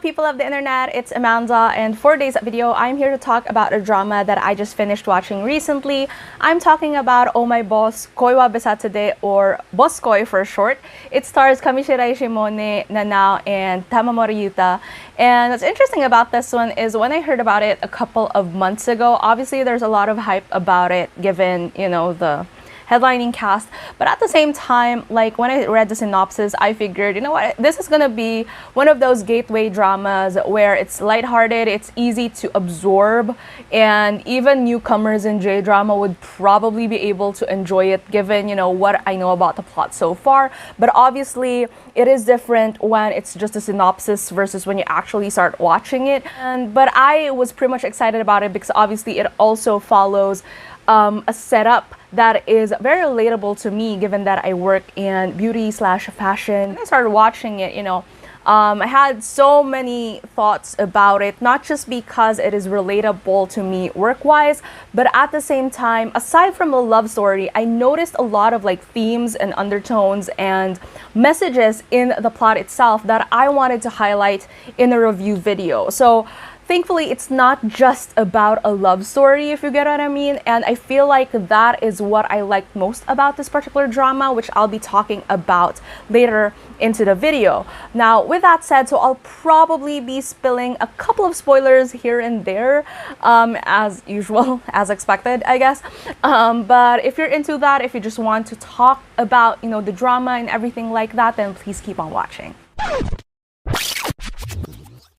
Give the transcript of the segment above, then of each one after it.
people of the internet, it's Amanda, and for today's video, I'm here to talk about a drama that I just finished watching recently. I'm talking about Oh My Boss, Koi wa Bessatsu de, or Boss Koi for short. It stars Kamishiraishi Mone, Nanao, and Tamamori Yuta. And what's interesting about this one is when I heard about it a couple of months ago, obviously there's a lot of hype about it given, you know, the headlining cast, but at the same time, like when I read the synopsis, I figured, you know what, this is gonna be one of those gateway dramas where it's lighthearted, it's easy to absorb, and even newcomers in J-drama would probably be able to enjoy it given, you know, what I know about the plot so far. But obviously, it is different when it's just a synopsis versus when you actually start watching it. But I was pretty much excited about it because obviously it also follows a setup that is very relatable to me given that I work in beauty/fashion. When I started watching it, you know, I had so many thoughts about it, not just because it is relatable to me work-wise, but at the same time, aside from a love story, I noticed a lot of like themes and undertones and messages in the plot itself that I wanted to highlight in a review video. So thankfully, it's not just about a love story, if you get what I mean, and I feel like that is what I liked most about this particular drama, which I'll be talking about later into the video. Now, with that said, so I'll probably be spilling a couple of spoilers here and there, as usual, as expected, I guess. But if you're into that, if you just want to talk about, you know, the drama and everything like that, then please keep on watching.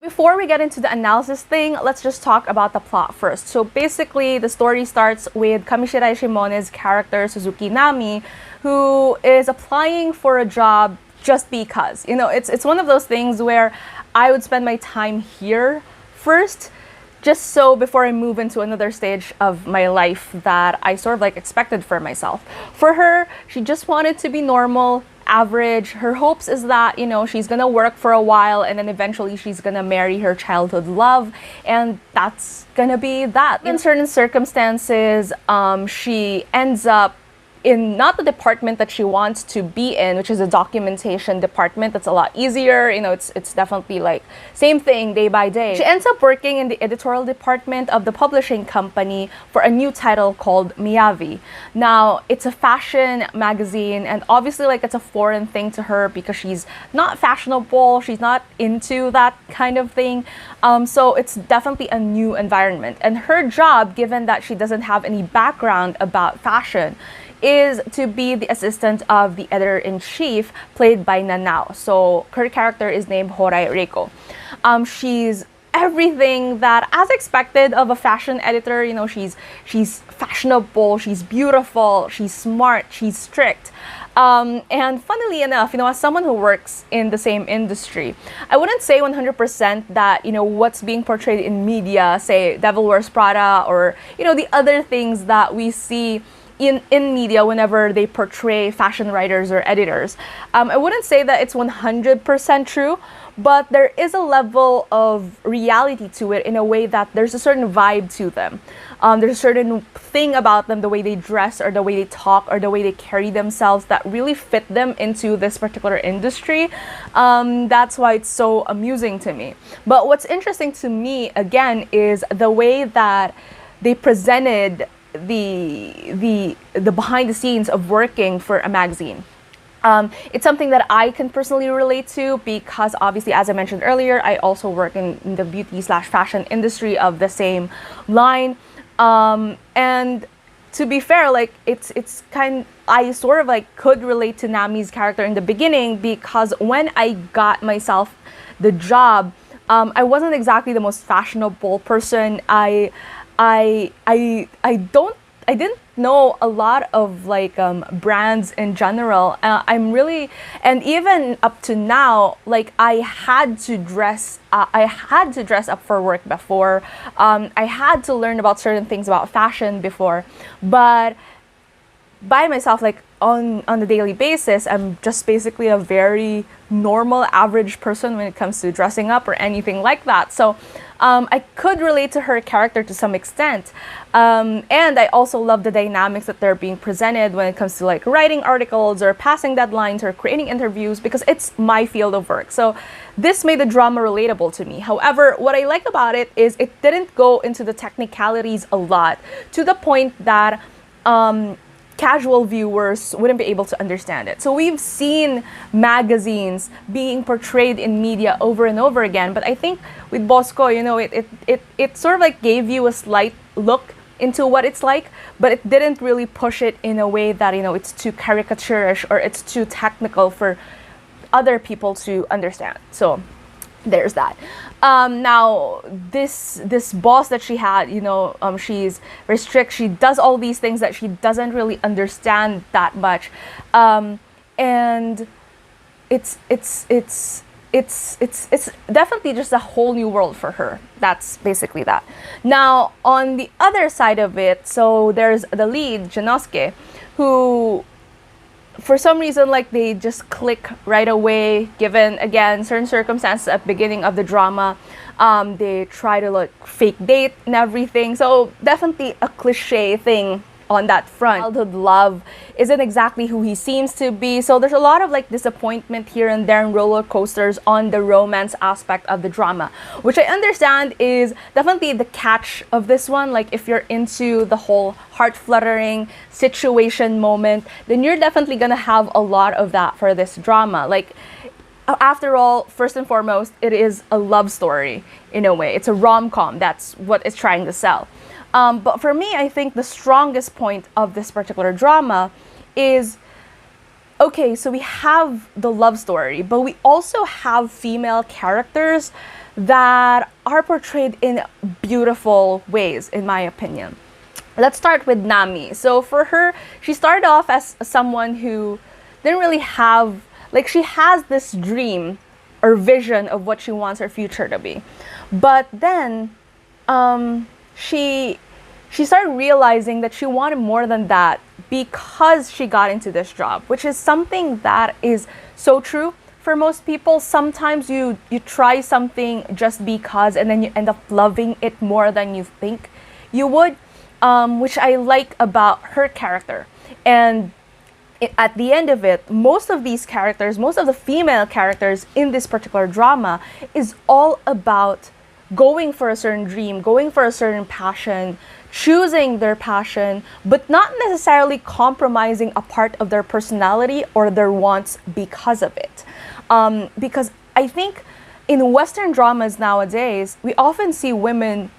Before we get into the analysis thing, let's just talk about the plot first. So basically, the story starts with Kamishiraishi Mone's character, Suzuki Nami, who is applying for a job just because. You know, it's one of those things where I would spend my time here first, just so before I move into another stage of my life that I sort of like expected for myself. For her, she just wanted to be normal, average. Her hopes is that, you know, she's gonna work for a while and then eventually she's gonna marry her childhood love, and that's gonna be that. In certain circumstances, she ends up in not the department that she wants to be in, which is a documentation department. That's a lot easier, you know, it's definitely like same thing day by day. She ends up working in the editorial department of the publishing company for a new title called Miyavi. Now, it's a fashion magazine, and obviously like it's a foreign thing to her because she's not fashionable, she's not into that kind of thing. So it's definitely a new environment, and her job, given that she doesn't have any background about fashion, is to be the assistant of the editor-in-chief, played by Nanao. So her character is named Horai Reiko. She's everything that, as expected of a fashion editor, you know, she's fashionable, she's beautiful, she's smart, she's strict. And funnily enough, you know, as someone who works in the same industry, I wouldn't say 100% that, you know, what's being portrayed in media, say Devil Wears Prada, or, you know, the other things that we see in media whenever they portray fashion writers or editors. I wouldn't say that it's 100% true, but there is a level of reality to it in a way that there's a certain vibe to them. There's a certain thing about them, the way they dress or the way they talk or the way they carry themselves, that really fit them into this particular industry. That's why it's so amusing to me. But what's interesting to me, again, is the way that they presented the behind the scenes of working for a magazine. It's something that I can personally relate to because obviously, as I mentioned earlier, I also work in the beauty/fashion industry of the same line. And to be fair, like I sort of like could relate to Nami's character in the beginning because when I got myself the job, I wasn't exactly the most fashionable person. I didn't know a lot of like brands in general. I'm really, and even up to now, like I had to dress up for work before. I had to learn about certain things about fashion before, but by myself, like on a daily basis, I'm just basically a very normal, average person when it comes to dressing up or anything like that. So I could relate to her character to some extent. And I also love the dynamics that they're being presented when it comes to like writing articles or passing deadlines or creating interviews, because it's my field of work. So this made the drama relatable to me. However, what I like about it is it didn't go into the technicalities a lot, to the point that casual viewers wouldn't be able to understand it. So we've seen magazines being portrayed in media over and over again, but I think with Bosco, it sort of like gave you a slight look into what it's like, but it didn't really push it in a way that, it's too caricaturish or it's too technical for other people to understand. So there's that. Now this boss that she had, she's very strict. She does all these things that she doesn't really understand that much, and it's definitely just a whole new world for her. That's basically that. Now on the other side of it, so there's the lead Junnosuke, who for some reason, like, they just click right away, given, again, certain circumstances at the beginning of the drama. They try to, like, fake date and everything. So definitely a cliche thing on that front. Childhood love isn't exactly who he seems to be. So there's a lot of, like, disappointment here and there and roller coasters on the romance aspect of the drama, which I understand is definitely the catch of this one. Like, if you're into the whole heart-fluttering situation moment, then you're definitely gonna have a lot of that for this drama. Like, after all, first and foremost, it is a love story in a way. It's a rom-com. That's what it's trying to sell. But for me, I think the strongest point of this particular drama is, okay, so we have the love story, but we also have female characters that are portrayed in beautiful ways, in my opinion. Let's start with Nami. So for her, she started off as someone who didn't really have, like, she has this dream or vision of what she wants her future to be. But then she started realizing that she wanted more than that because she got into this job, which is something that is so true for most people. Sometimes you try something just because, and then you end up loving it more than you think you would, which I like about her character. And at the end of it, most of these characters, most of the female characters in this particular drama, is all about going for a certain dream, going for a certain passion, choosing their passion, but not necessarily compromising a part of their personality or their wants because of it. Because I think in Western dramas nowadays, we often see women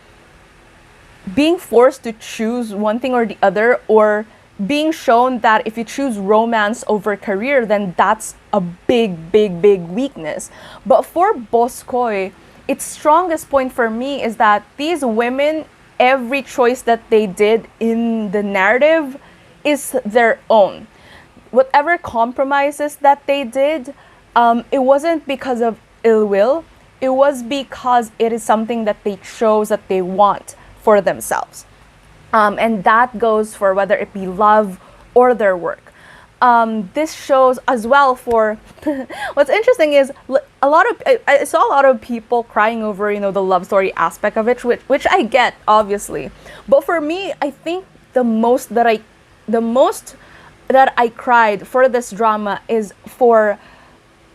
being forced to choose one thing or the other, or being shown that if you choose romance over career, then that's a big, big, big weakness. But for Boscoy, its strongest point for me is that these women, every choice that they did in the narrative is their own. Whatever compromises that they did, it wasn't because of ill will. It was because it is something that they chose, that they want for themselves. And that goes for whether it be love or their work. This shows as well for what's interesting is I saw a lot of people crying over the love story aspect of it, which I get, obviously, but for me, I think the most that I cried for this drama is for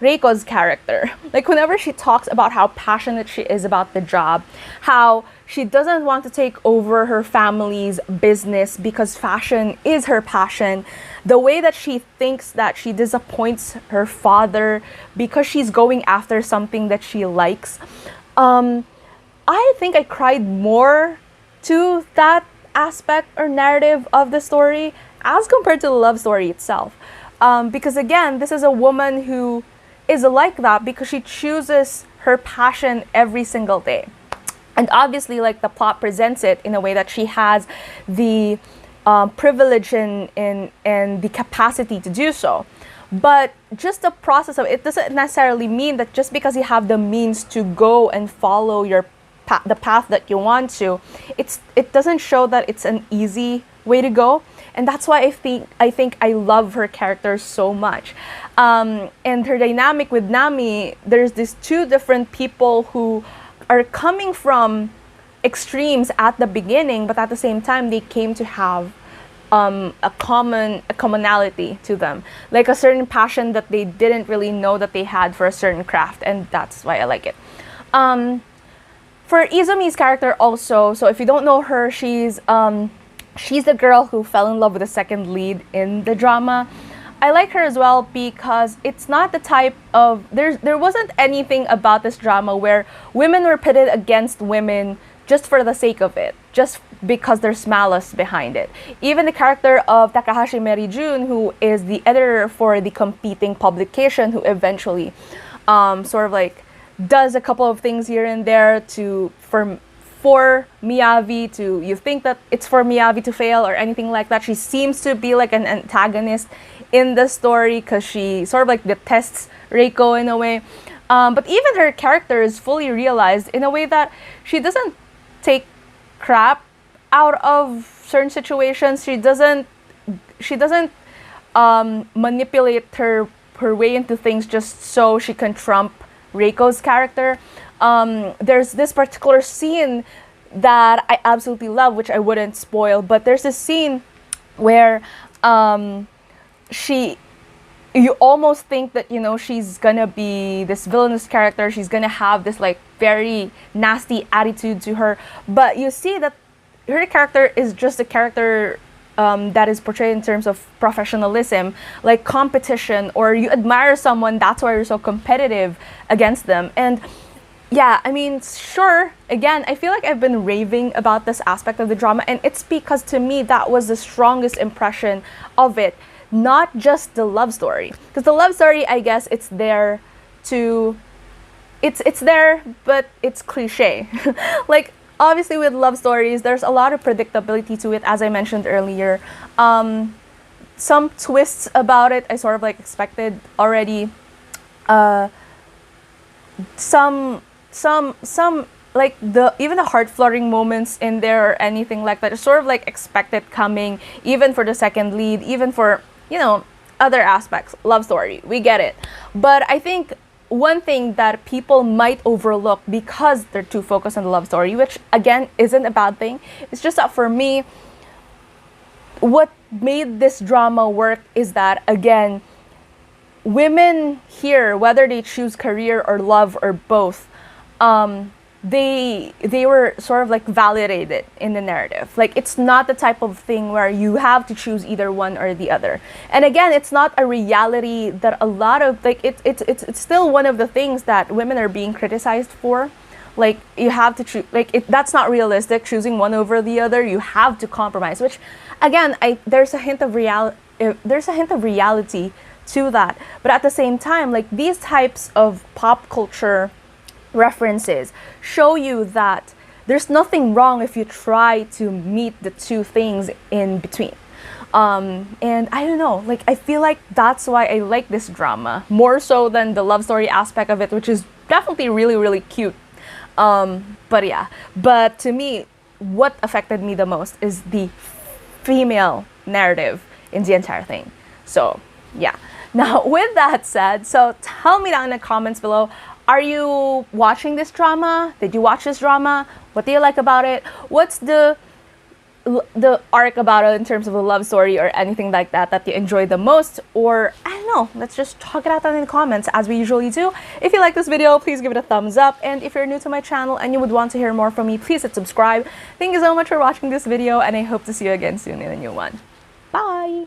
Reiko's character. Like, whenever she talks about how passionate she is about the job, how she doesn't want to take over her family's business because fashion is her passion, the way that she thinks that she disappoints her father because she's going after something that she likes, I think I cried more to that aspect or narrative of the story as compared to the love story itself. Because again, this is a woman who is like that because she chooses her passion every single day. And obviously, like, the plot presents it in a way that she has the privilege and the capacity to do so. But just the process of it doesn't necessarily mean that just because you have the means to go and follow the path that you want to, it doesn't show that it's an easy way to go. And that's why I think I love her character so much. And her dynamic with Nami, there's these two different people who are coming from extremes at the beginning, but at the same time, they came to have a commonality to them, like a certain passion that they didn't really know that they had for a certain craft, and that's why I like it. For Izumi's character also, so if you don't know her, she's the girl who fell in love with the second lead in the drama. I like her as well because it's not the type of, there wasn't anything about this drama where women were pitted against women just for the sake of it, just because there's malice behind it. Even the character of Takahashi Merijun, who is the editor for the competing publication, who eventually sort of like does a couple of things here and there for Miyavi to, you think that it's for Miyavi to fail or anything like that. She seems to be like an antagonist in the story because she sort of like detests Reiko in a way. But even her character is fully realized in a way that she doesn't take crap out of certain situations. She doesn't manipulate her way into things just so she can trump Reiko's character. There's this particular scene that I absolutely love, which I wouldn't spoil, but there's this scene where you almost think that, you know, she's gonna be this villainous character, she's gonna have this like very nasty attitude to her, but you see that her character is just a character that is portrayed in terms of professionalism, like competition, or you admire someone, that's why you're so competitive against them. And yeah, I mean, sure, again, I feel like I've been raving about this aspect of the drama, and it's because to me that was the strongest impression of it, not just the love story. Because the love story, I guess it's there to, it's there, but it's cliche. Like, obviously with love stories, there's a lot of predictability to it, as I mentioned earlier. Some twists about it I sort of like expected already. Some like even the heart-fluttering moments in there or anything like that is sort of like expected coming, even for the second lead, even for, you know, other aspects. Love story, we get it. But I think one thing that people might overlook because they're too focused on the love story, which again isn't a bad thing, it's just that for me, what made this drama work is that, again, women here, whether they choose career or love or both, they were sort of like validated in the narrative. Like, it's not the type of thing where you have to choose either one or the other. And again, it's not a reality that a lot of, like, it's still one of the things that women are being criticized for. Like, you have to choose, like, that's not realistic, choosing one over the other. You have to compromise, which again, there's a hint of reality to that. But at the same time, like, these types of pop culture references show you that there's nothing wrong if you try to meet the two things in between. And I don't know, like, I feel like that's why I like this drama more so than the love story aspect of it, which is definitely really, really cute. But yeah, but to me, what affected me the most is the female narrative in the entire thing. So yeah. Now, with that said, so tell me down in the comments below, are you watching this drama? Did you watch this drama? What do you like about it? What's the arc about it in terms of a love story or anything like that that you enjoy the most? Or, I don't know, let's just talk it out down in the comments as we usually do. If you like this video, please give it a thumbs up. And if you're new to my channel and you would want to hear more from me, please hit subscribe. Thank you so much for watching this video, and I hope to see you again soon in a new one. Bye!